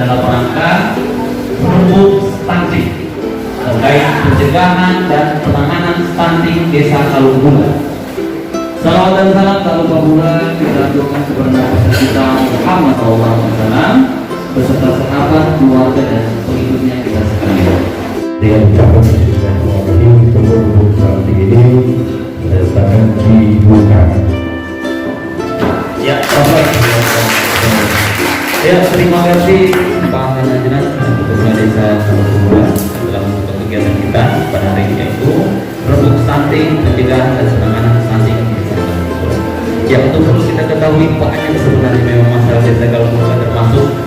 dalam rangka menutup stunting terkait pencegahan dan penanganan stunting Desa Kalungbula. Salawat dan salam tak lupa pula kita aturkan kepada Nabi kita Muhammad SAW beserta sahabat, keluarga dan pengikutnya kita sekalian. Dengan ucapan Bismillahirrahmanirrahim, seluruh stunting ini akan dibuka. Ya, ya, terima kasih Pak Hanajenas dan Ketua Desa Kalungbula telah membuka kegiatan kita pada hari ini, yaitu rebuk stunting, pencegahan dan penanganan stunting di Desa Kalungbula. Ya, untuk perlu kita ketahui banyak sebenarnya memang masalah Desa Kalungbula termasuk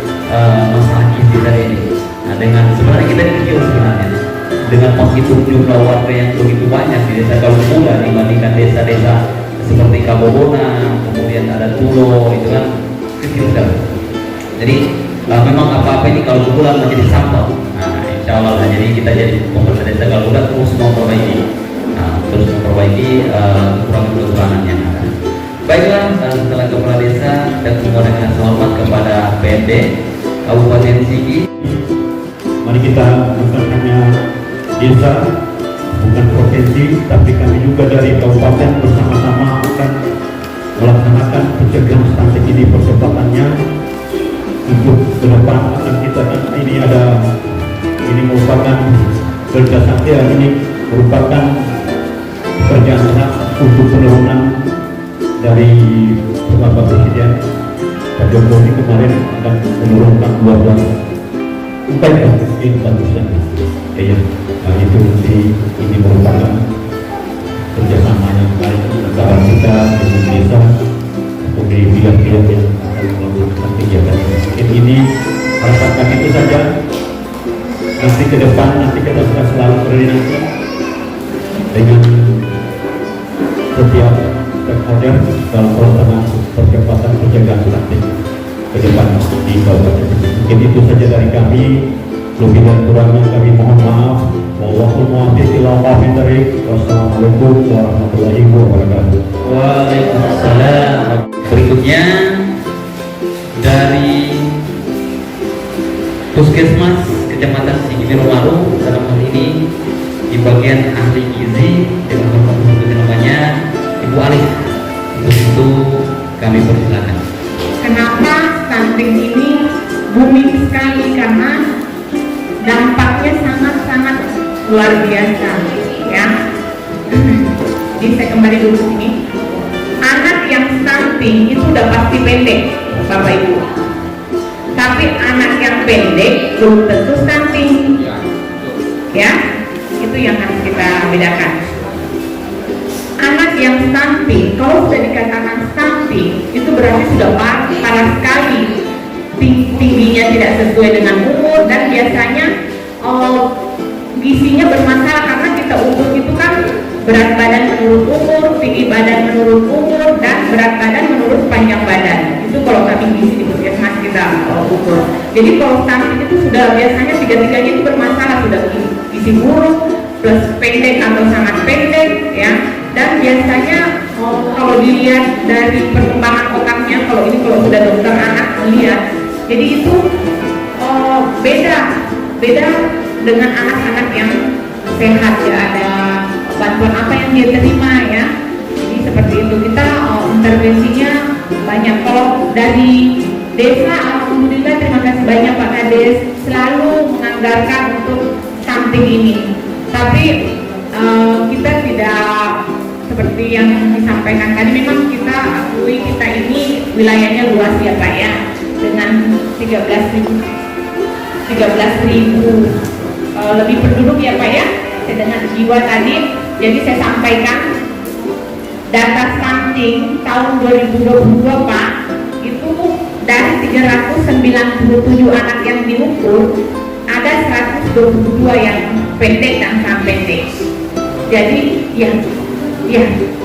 masalah gizi tadi ini. Nah, dengan sebenarnya kita kecil sebenarnya dengan menghitung jumlah warga yang begitu banyak di Desa Kalungbula dibandingkan desa-desa seperti Kabobona, kemudian ada Tulo, itu kan kecil sekali. Jadi memang apa-apa ini kalau bulan menjadi sampel. Nah, insya Allah lah. Jadi kita jadi pemerintah desa kalau bulan terus memperbaiki, kekurangan-kekurangan yang ada. Baiklah, setelah kepala desa dan semua dengan hormat kepada PND Kabupaten Sigi. Mari kita bukan hanya desa, bukan provinsi, tapi kami juga dari kabupaten bersama-sama akan melaksanakan pencegahan stunting ini percepatannya. Untuk ke depan akan kita ini merupakan kerjasama, ini merupakan pekerjaan keras untuk penurunan dari Bapak Presiden Pak Jokowi kemarin akan menurunkan 12,4%. Ya, nah itu ini merupakan kerjasama yang baik antara kita dengan desa untuk di pihak-pihak yang akan melakukan kegiatan ini. Harapan itu saja. Nanti ke depan kita akan selalu koordinasi dengan setiap stakeholder dalam pelaksanaan percepatan pencegahan stunting ke depan di Kabupaten. Mungkin itu saja dari kami. Lebih dan kurangnya kami mohon maaf. Wassalamualaikum warahmatullahi wabarakatuh. Waalaikumsalam. Berikutnya dari Puskesmas Kecamatan Sigimiromaru, dalam hal ini di bagian ahli gizi dengan hormat untuk namanya Ibu Alif. Untuk itu kami persilakan. Kenapa stunting ini booming sekali? Karena dampaknya sangat-sangat luar biasa, ya. Jadi saya kembali dulu sini. Anak yang stunting itu udah pasti pendek, Bapak Ibu. Tapi anak yang pendek belum tentu stunting, ya. Itu yang harus kita bedakan. Anak yang stunting, kalau sudah dikatakan stunting, itu berarti sudah parah sekali. Tingginya tidak sesuai dengan umur, dan biasanya gizinya bermasalah karena kita ukur itu kan berat badan menurut umur, tinggi badan menurut umur, dan berat badan menurut panjang badan. Itu kalau kami gizi di puskesmas kita ukur. Jadi kalau stunting itu sudah biasanya tiga-tiganya itu bermasalah, sudah gizi buruk plus pendek atau sangat pendek, ya. Dan biasanya kalau dilihat dari perkembangan otaknya, kalau sudah dokter anak melihat, jadi itu beda dengan anak-anak yang sehat, ya. Ada bantuan apa yang dia terima, ya. Jadi seperti itu, kita intervensinya banyak. Kalau dari desa, alhamdulillah, terima kasih banyak Pak Kades selalu menganggarkan untuk stunting ini. Tapi kita tidak seperti yang disampaikan tadi, memang kita akui kita ini wilayahnya luas, ya Pak, ya, dengan 13.000 lebih penduduk, ya Pak, ya, dengan jiwa tadi. Jadi saya sampaikan data stunting tahun 2022 Pak, itu dari 397 anak yang diukur, ada 122 yang pendek dan sangat pendek. Jadi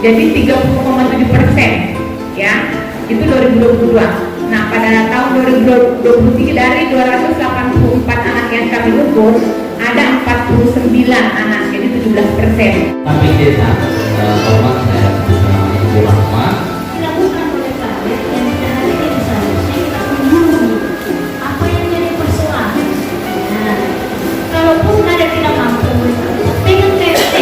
jadi 30,7% ya, itu 2022. Nah pada tahun 2023 dari 284 anak yang kami ukur, ada 49 anak, jadi 17%. Tapi desa, Bapak saya bersama Ibu Rahma, dilakukan oleh kalian yang hari ini seharusnya kita menunggu apa yang jadi persoalan. Nah, kalaupun ada tidak mampu, dengan PRT,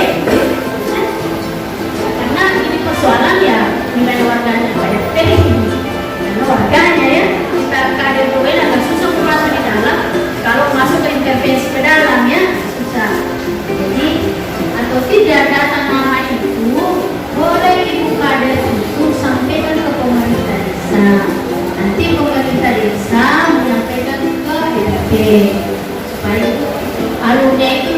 karena ini persoalan ya nilai warganya PRT ini, karena warganya ya kita kader doain agak susah masuk di dalam, kalau masuk ke intervensi ke dalam ya susah. Jadi atau tidak data nama itu boleh ibu kader itu sampaikan ke pemerintah desa. Nanti pemerintah desa menyampaikan ke RT supaya itu alurnya itu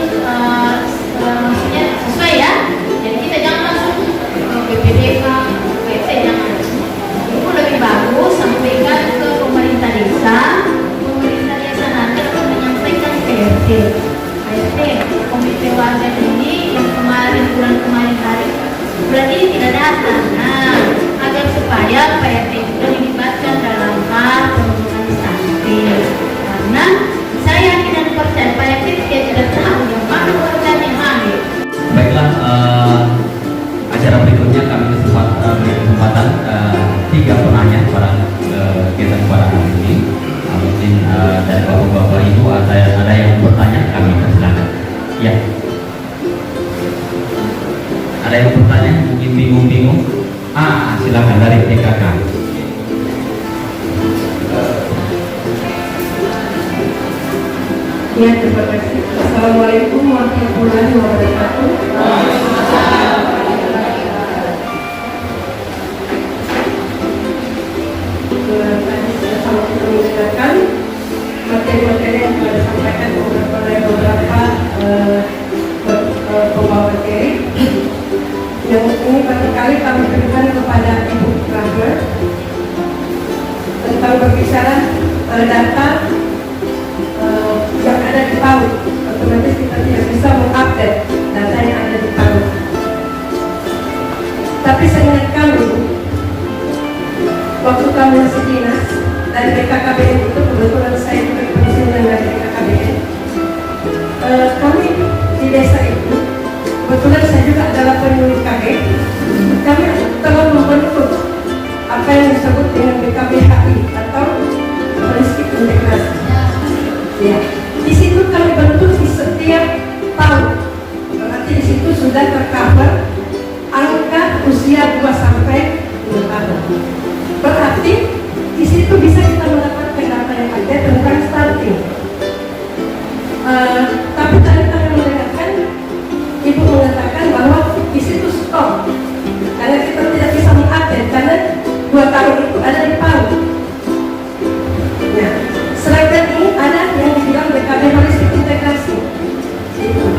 maksudnya sesuai ya. Jadi kita jangan langsung ke BPDK, ke RT jangan. Itu lebih bagus sampaikan ke pemerintah desa. Pemerintah desa nanti akan menyampaikan ke RT. RT, komite warga ini yang bulan kemarin hari berarti tidak datang. Nah, agar supaya PRT juga dilibatkan dalam hal penurunan stunting. Karena saya tidak percaya PRT dia tidak tahu yang mana warganya yang hamil. baiklah, acara berikutnya kami beri kesempatan 3 penanya pada kegiatan pada hari ini. Mungkin dari bapak-bapak ibu ada yang bertanya, kami persilakan. Ya. Ada yang bertanya, mungkin bingung-bingung. Silakan dari TKK. Ya, terima kasih. Assalamualaikum warahmatullahi wabarakatuh. Tadi sudah sama kita mendengarkan materi-materi yang telah disampaikan oleh beberapa pembawa materi. Yang ini barangkali kami berikan kepada Ibu Rahma tentang berbicara data yang ada di PAUD. Otomatis kita tidak bisa mengupdate data yang ada di PAUD. Tapi seingat kami, waktu kami masih dinas dari BKKBN itu, kebetulan saya juga pensiunan dari BKKBN, kami di desa itu, kebetulan saya juga adalah penyuluh KB, kami telah membentuk apa yang disebut dengan BKBHI atau prinsip integrasi. Ya, di situ kami bentuk di setiap tahun. Berarti di situ sudah tercover angka usia 2 sampai 2 tahun. Berarti di situ bisa kita mendapatkan data yang ada tentang stunting. Tapi tadi kami mendengarkan Ibu mengatakan bahwa di situ stop karena kita tidak bisa mengupdate karena 2 tahun itu ada di PAUD. Nah, selain ini ada yang dibilang BKB holistik integrasi.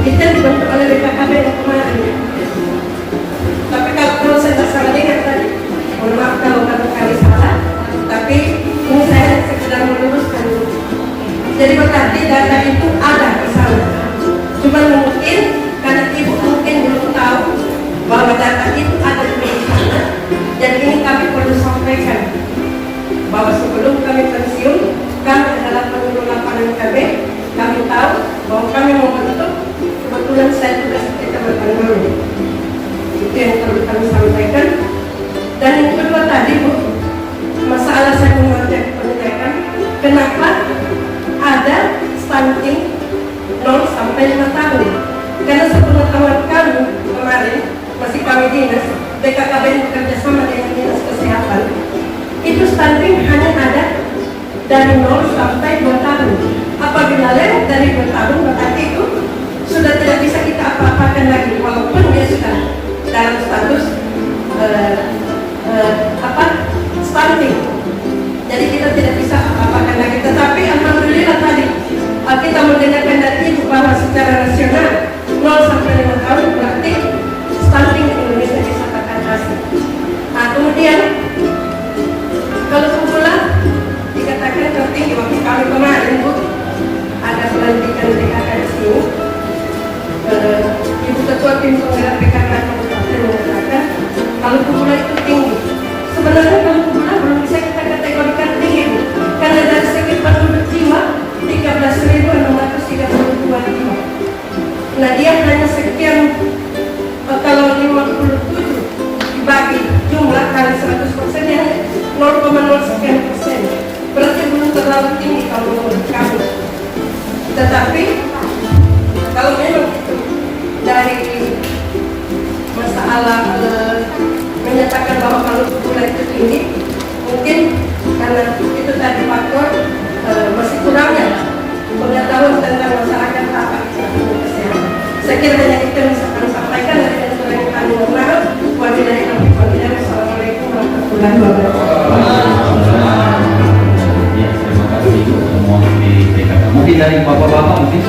Itu dibentuk oleh BKKB yang kemarin. Tapi kalau saya tidak salah dengar tadi, mohon maaf kalau kali salah. Tapi ini saya sekedar meluruskan. Jadi berarti data itu ada di sana. Cuma mungkin karena Ibu mungkin belum tahu bahwa data itu ada di sana. Dan ini kami perlu sampaikan bahwa sebelum kami pensiun, kami adalah penyuluh lapangan KB. Kami tahu bahwa kami membentuk, kebetulan saya juga kita bertanggung. Itu yang perlu kami sampaikan. Dan yang kedua tadi Bu, masalah saya menyampaikan kenapa ada stunting 0 sampai 5 tahun. Karena sepengetahuan kami kemarin, masih kami dinas, BKKB bekerja sama dengan dinas kesehatan, itu stunting hanya ada dari 0 sampai 2 tahun. Apabila lewat dari 2 tahun, berarti itu sudah tidak bisa kita apa-apakan lagi, walaupun dia sudah dalam status stunting. Jadi kita tidak bisa apa-apakan lagi. Tetapi alhamdulillah tadi kita mendengarkan dari Ibu bahwa secara nasional 0 sampai 5 tahun berarti stunting Indonesia bisa teratasi. Nah, Mungkin karena itu tadi faktor masih kurangnya pengetahuan tentang masyarakat apa itu kesehatan. Saya kira hanya itu yang bisa kami sampaikan dari aturan yang kami kenal. Wabillahi taufiq wal hidayah. Wassalamualaikum warahmatullahi wabarakatuh. Ya, terima kasih semua di TKK. Mungkin dari bapak-bapak mungkin.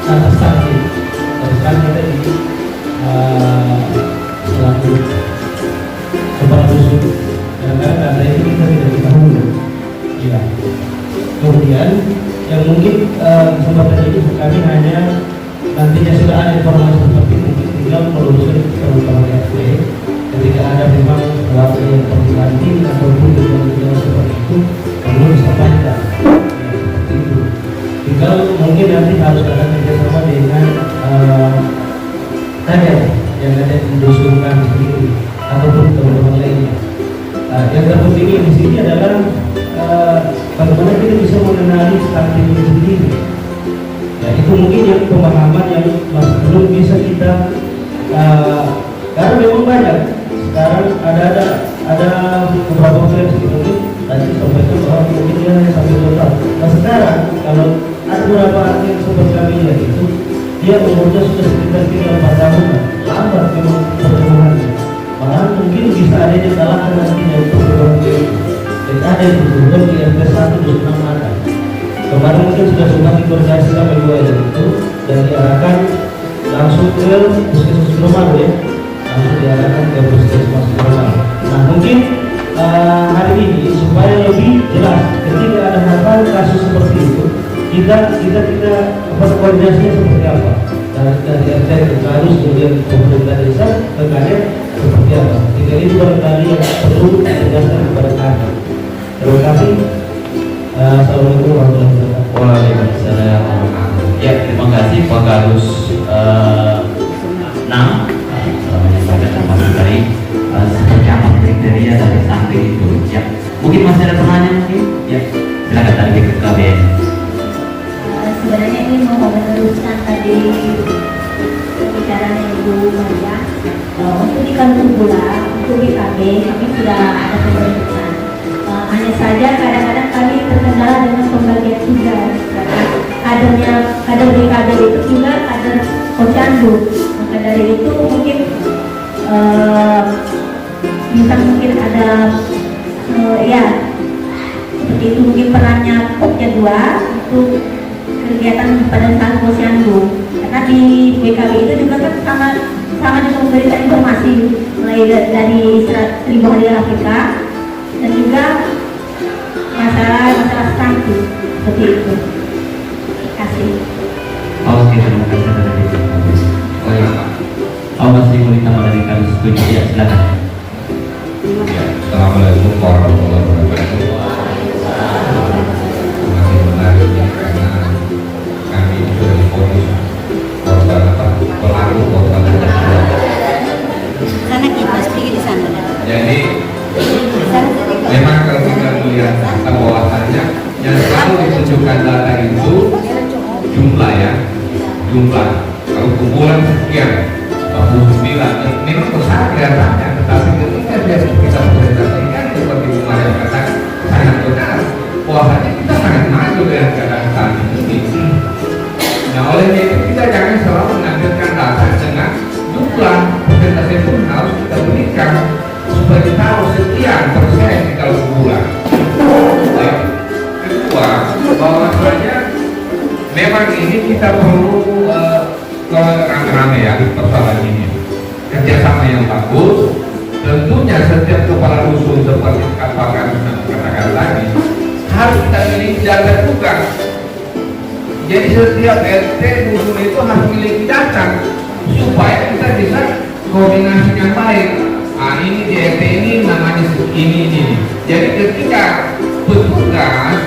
Nah, saksi kita di selaku kepala dusun, kadang-kadang data itu kita tidak ketahui. Ya. Kemudian yang mungkin kesempatan ini kami hanya nantinya sudah ada informasi seperti itu, tinggal melusuri ke rumah RT ketika ada memang warga yang perlu ganti ataupun gejala seperti itu perlu disampaikan. Ya, seperti itu. Tinggal mungkin nanti harus ada kerjasama dengan kader yang ada di dusunkan sendiri ataupun teman-teman lainnya. Yang terpenting di sini adalah bagaimana kita bisa mengenali stunting itu sendiri. Ya, itu mungkin yang pemahaman yang masih belum bisa kita karena memang banyak sekarang ada beberapa versi mungkin tadi sampaikan bahwa mungkin dia hanya sampai total. Nah sekarang kalau ada beberapa yang seperti kami lihat itu dia umurnya sudah sekitar 3-4 tahun, lambat memang perkembangannya. Malah mungkin bisa ada yang kalahkan nantinya untuk berbagai dan ada yang berubah di RT1 dusun Amara. Kemarin mungkin sudah sempat dikoordinasi sama dua itu dan diarahkan langsung ke puskesmas normal ya, langsung diarahkan ke puskesmas normal. Nah mungkin hari ini supaya lebih jelas ketika ada hal-hal kasus seperti itu kita koordinasinya seperti apa dari RT ke Kadus kemudian pemerintah desa ke Kadep seperti apa. Jadi itu barangkali yang perlu dijelaskan kepada kami. Terima kasih. Assalamualaikum warahmatullahi wabarakatuh. Waalaikumsalam. Ya, terima kasih Pak Kadus 6 dari seperti apa kriteria dari stunting itu. Ya, mungkin masih ada pertanyaan mungkin? Ya, silakan dari BKKBN. Sebenarnya ini mau meneruskan tadi pembicaraan Ibu Maria. Untuk di Kampung Gula, untuk BKB kami sudah ada pembentukan. Hanya saja kadang-kadang kami terkendala dengan pembagian tugas. Kader BKB itu juga kader Posyandu. Maka dari itu mungkin bisa mungkin ada ya seperti itu mungkin perannya Pokja 2 untuk kegiatan pada saat Posyandu. Karena di BKB itu juga kan sama juga memberikan informasi mulai dari 1000 hari Afrika dan juga masalah stunting seperti itu. Terima kasih. Oke, terima kasih dari BKKB. Oh, masih mau ditambah dari Kadus 7 ya, silakan. Assalamualaikum warahmatullahi wabarakatuh. Masih menarik ya, karena kami sudah difonis korban pelaku korban Sana kita sedikit di sana. Jadi memang kalau kita melihat data bahwasannya yang selalu ditunjukkan data itu jumlah kalau kumpulan sekian 49 memang besar kelihatannya, tetapi ketika kita presentasikan seperti kemarin katakan sangat benar bahwasanya kita sangat maju dengan keadaan saat ini. Nah oleh itu kita jangan selalu mengambilkan data dengan jumlah presentasi pun harus kita berikan supaya kita tahu sekian persen kalau kumpulan. Kedua, bahwasanya memang ini kita perlu rame-rame ya persoalan ini, kerjasama yang bagus. Tentunya setiap kepala dusun seperti katakan tadi harus kita miliki data juga. Jadi setiap RT dusun itu harus memiliki data supaya kita bisa koordinasi yang baik. Ini di RT ini namanya ini. Jadi ketika petugas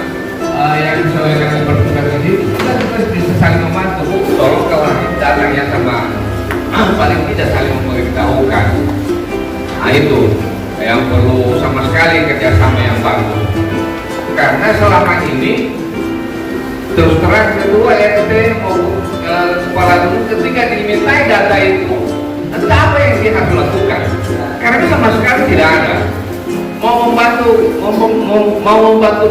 yang sesuai dengan bertugas ini kita bisa saling membantu. Tolong kalau datangnya sama paling tidak saling memberitahukan. Nah itu yang perlu sama sekali kerjasama yang bagus. Karena selama ini terus terang kedua RT maupun kepala dusun ketika dimintai data itu entah apa yang dia harus lakukan karena sama sekali tidak ada. mau membantu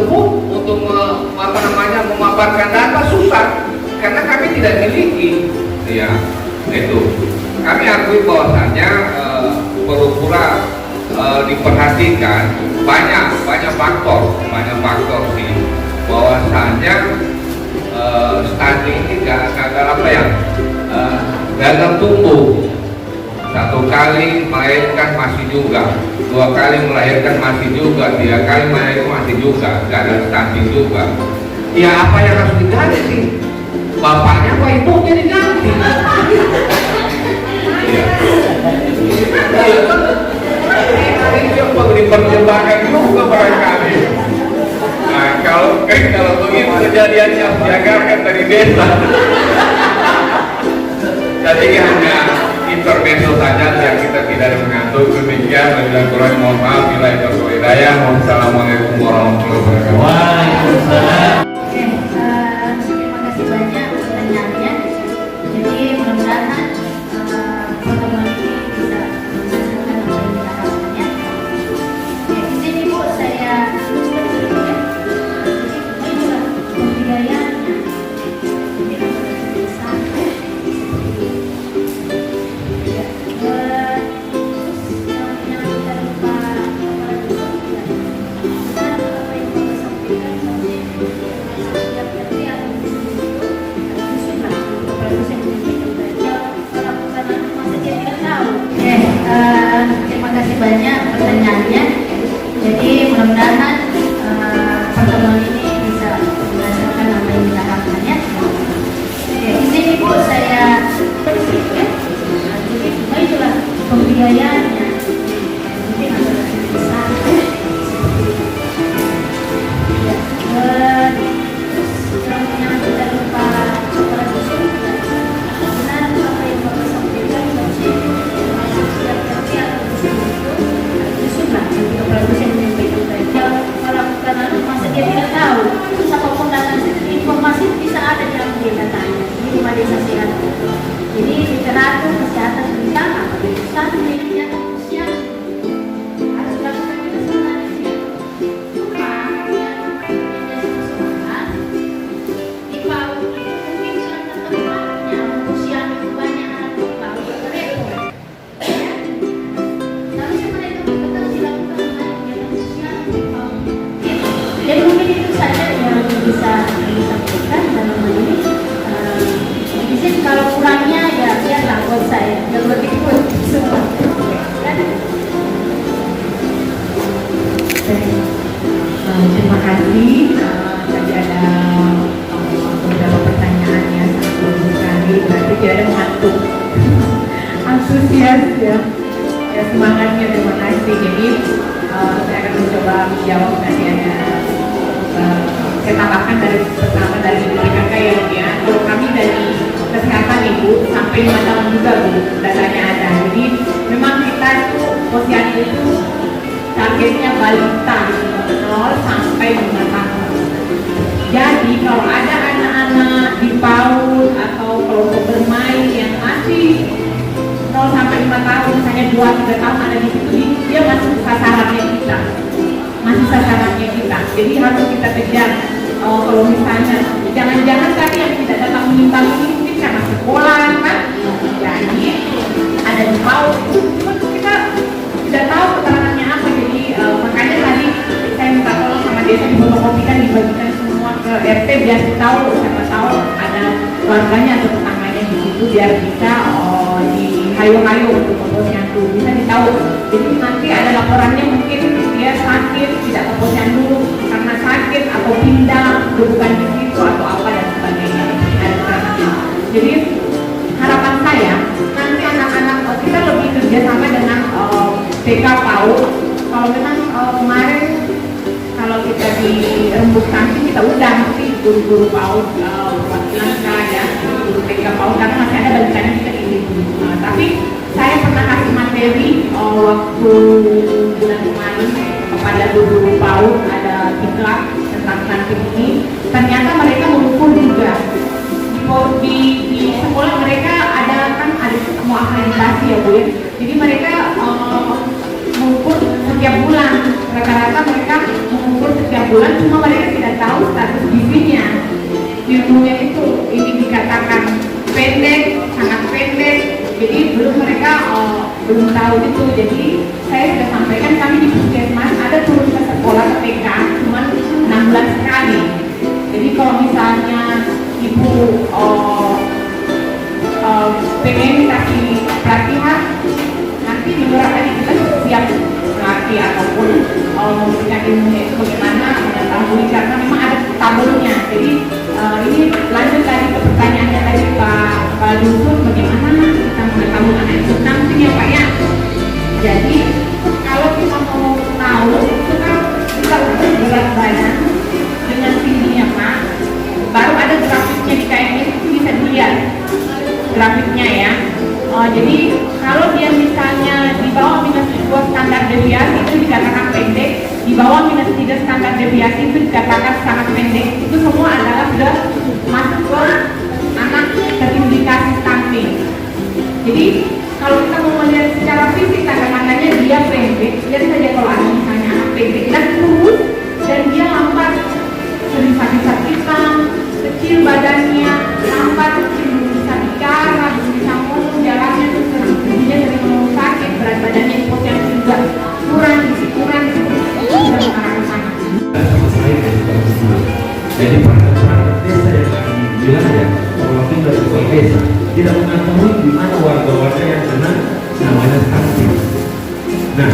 pun untuk memaparkan data susah karena kami tidak miliki. Ya, itu. Kami akui bahwasannya perlu pula diperhatikan banyak faktor sih bahwasannya stunting ini gagal tumbuh. Satu kali melahirkan masih juga, 2 kali melahirkan masih juga, 3 kali melahirkan masih juga, gagal stunting juga. Ya apa yang harus diganti sih? Bapaknya apa ibunya diganti? Ini coba dipertimbangkan juga barangkali. Nah, kalau begini kejadiannya harus diagarkan dari desa. Jadi hanya intermezzo saja biar kita tidak mengantuk. Demikian dan kurang mohon maaf bila itu hidayah. Wassalamualaikum warahmatullahi wabarakatuh. Waalaikumsalam. Oke, terima kasih banyak pertanyaannya. Jadi mudah-mudahan pertemuan ini bisa menghasilkan apa yang kita harapkannya. Oke, di sini Bu saya inilah pembiayaannya. Ini sampai yang kita lupa terima kasih banyak pertanyaannya. Jadi mudah-mudahan pertemuan ini bisa menghasilkan apa yang kita harapkannya. Oke, di sini Bu saya jadi itulah pembiayaannya. Jadi sampai jangan kita lupa operasi surga. Benar apa yang Bapak sampaikan masih siap kerja itu sudah operasi yang menyampaikan saja. Kalau bukan lalu masa dia tidak tahu. Siapapun datang informasi bisa ada di dalam datanya di rumah desa sehat. Jadi literatur kesehatan bencana, keputusan penelitian usia harus dilakukan juga sebenarnya. Di PAUD mungkin karena tempatnya usia banyak anak PAUD repot. Seharusnya mereka harus dilakukan kegiatan sosial di PAUD. Jadi mungkin itu saja yang bisa disampaikan dalam hal ini. Di sini kalau kurangnya ya biarlah buat saya, yang lebih pun semua. Terima kasih. Tadi ada beberapa pertanyaan yang sangat bagus sekali. Berarti tidak ada mengantuk. Antusias ya. Ya semangatnya terima kasih. Jadi saya akan mencoba menjawab tadi ada saya tambahkan dari pertama dari PKK ya. Kalau kami dari kesehatan Ibu sampai 5 tahun juga Bu datanya ada. Jadi memang kita itu posyandu itu targetnya balita 0 sampai 5 tahun. Jadi kalau ada anak-anak di PAUD atau kelompok bermain yang masih 0 sampai 5 tahun, misalnya 2-3 tahun ada di situ, dia masuk sasarannya kita. Masih sasarannya kita. Jadi harus kita kejar. Kalau misalnya jangan-jangan tadi yang tidak datang menyimpang ini mungkin karena sekolah kan. Jadi ada di PAUD, cuma kita tidak tahu keterangannya apa. Jadi makanya tadi saya minta tolong sama desa difotokopikan, dibagikan semua ke RT biar tahu, siapa tahu ada keluarganya atau tetangganya di situ biar bisa di hayo-hayo untuk posyandu bisa ditahu. Jadi nanti ada laporannya mungkin dia sakit tidak ke posyandu karena sakit atau pindah bukan di situ atau apa dan sebagainya. Jadi harapan saya nanti anak-anak kita lebih kerjasama dengan TK PAUD. Kalau memang kemarin kalau kita di Rembuk Samping kita undang sih guru-guru PAUD perwakilan saya guru TK PAUD karena masih ada balikannya kita ini. Tapi saya pernah kasih materi waktu bulan kemarin kepada guru PAUD ada diklat tentang stunting ini. Ternyata mereka mengukur juga di sekolah mereka ada semua akreditasi ya Bu ya. Jadi mereka mengukur setiap bulan mereka bulan, cuma mereka tidak tahu status gizinya. Ilmunya itu ini dikatakan pendek, sangat pendek, jadi mereka belum tahu itu. Jadi saya sudah sampaikan, kami di puskesmas ada turun ke sekolah ke TK cuma 6 bulan sekali. Jadi kalau misalnya ibu pengen kasih pelatihan, nanti menurut tadi kita siap melatih ataupun memberikan ilmunya itu bagaimana mengetahui, karena memang ada tabelnya. Jadi ini lanjut tadi ke pertanyaannya tadi Pak Dusun, bagaimana kita mengetahui anak itu nanti ya Pak ya. Jadi kalau kita mau tahu itu kan kita ukur berat badan dengan tingginya Pak, baru ada grafiknya di KMS itu bisa dilihat grafiknya ya. Jadi kalau dia misalnya di bawah -2 standar deviasi itu dikatakan pendek, di bawah -3 standar deviasi itu dikatakan sangat pendek. Itu semua adalah sudah masuk ke anak terindikasi stunting. Jadi kalau kita mau melihat secara fisik tanda-tandanya dia pendek, lihat saja kalau ada misalnya anak pendek dan kurus dan dia lambat, sering sakit-sakitan, kecil badannya, lambat, belum bisa bicara, belum bisa ngomong, jalannya tuh giginya sering ngomong sakit, berat badannya potensi juga kurang, isi kurang, itu sudah mengarah ke sana. Sama saya dari Bang. Jadi perangkat desa yang kami bilang ya, perwakilan dari kepala desa tidak mengetahui di mana warga-warga yang kena namanya stunting. Nah,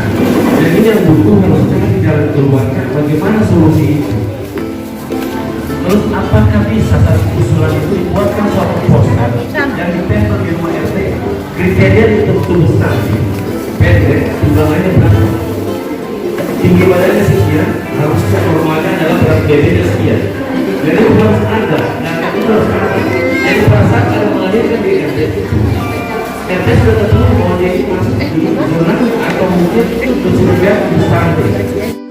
dan ini yang butuh harus cari jalan keluarnya, bagaimana solusi itu. Terus apakah bisa satu usulan itu dibuatkan suatu poster yang ditempel di rumah RT, kriteria tertentu stunting, pendek, timbangannya berapa, tinggi badannya sekian, harusnya normalnya adalah berat badannya sekian. Jadi itu harus ada, nah itu harus ada. Jadi pada saat ada melahirkan di RT itu, RT sudah tahu bahwa dia itu masuk di zona atau mungkin itu sudah stunting.